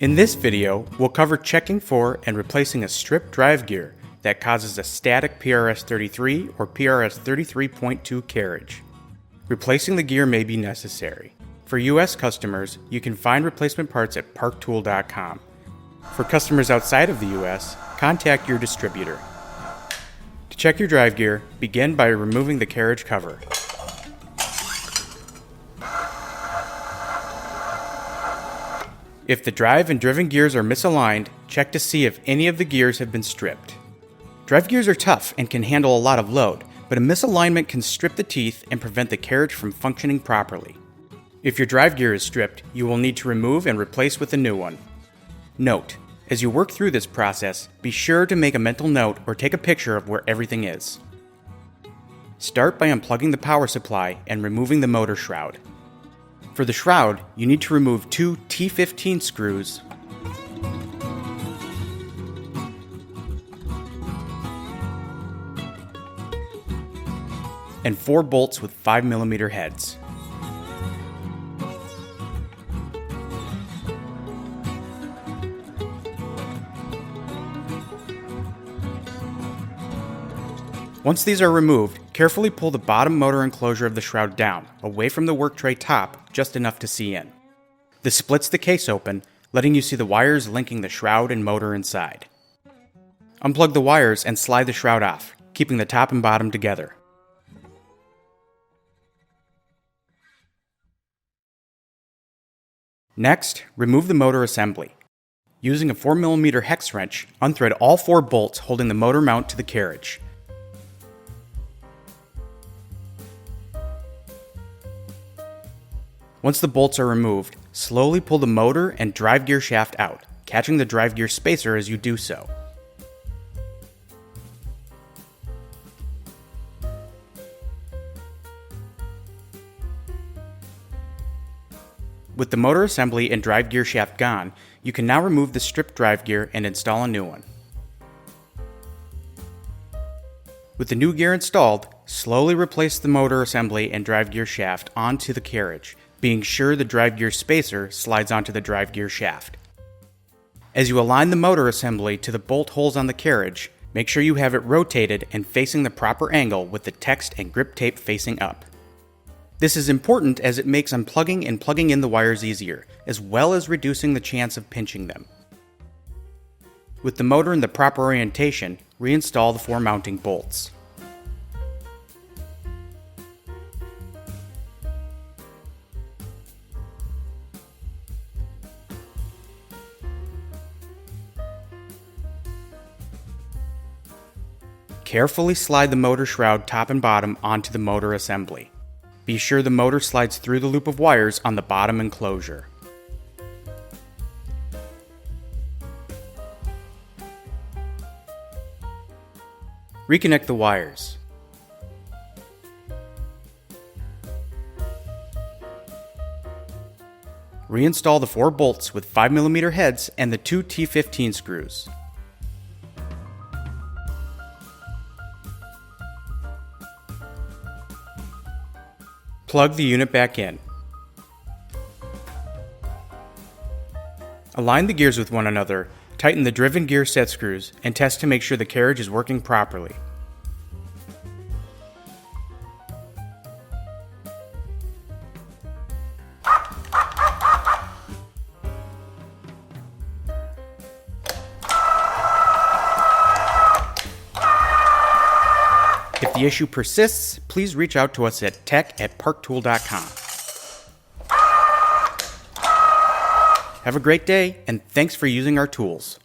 In this video, we'll cover checking for and replacing a stripped drive gear that causes a static PRS-33 or PRS-33.2 carriage. Replacing the gear may be necessary. For US customers, you can find replacement parts at ParkTool.com. For customers outside of the US, contact your distributor. To check your drive gear, begin by removing the carriage cover. If the drive and driven gears are misaligned, check to see if any of the gears have been stripped. Drive gears are tough and can handle a lot of load, but a misalignment can strip the teeth and prevent the carriage from functioning properly. If your drive gear is stripped, you will need to remove and replace with a new one. Note: as you work through this process, be sure to make a mental note or take a picture of where everything is. Start by unplugging the power supply and removing the motor shroud. For the shroud, you need to remove two T15 screws and 4 bolts with 5mm heads. Once these are removed, carefully pull the bottom motor enclosure of the shroud down, away from the work tray top, just enough to see in. This splits the case open, letting you see the wires linking the shroud and motor inside. Unplug the wires and slide the shroud off, keeping the top and bottom together. Next, remove the motor assembly. Using a 4mm hex wrench, unthread all 4 bolts holding the motor mount to the carriage. Once the bolts are removed, slowly pull the motor and drive gear shaft out, catching the drive gear spacer as you do so. With the motor assembly and drive gear shaft gone, you can now remove the stripped drive gear and install a new one. With the new gear installed, slowly replace the motor assembly and drive gear shaft onto the carriage, being sure the drive gear spacer slides onto the drive gear shaft. As you align the motor assembly to the bolt holes on the carriage, make sure you have it rotated and facing the proper angle with the text and grip tape facing up. This is important as it makes unplugging and plugging in the wires easier, as well as reducing the chance of pinching them. With the motor in the proper orientation, reinstall the 4 mounting bolts. Carefully slide the motor shroud top and bottom onto the motor assembly. Be sure the motor slides through the loop of wires on the bottom enclosure. Reconnect the wires. Reinstall the 4 bolts with 5mm heads and the 2 T15 screws. Plug the unit back in. Align the gears with one another, tighten the driven gear set screws, and test to make sure the carriage is working properly. If the issue persists, please reach out to us at tech@parktool.com. Have a great day, and thanks for using our tools.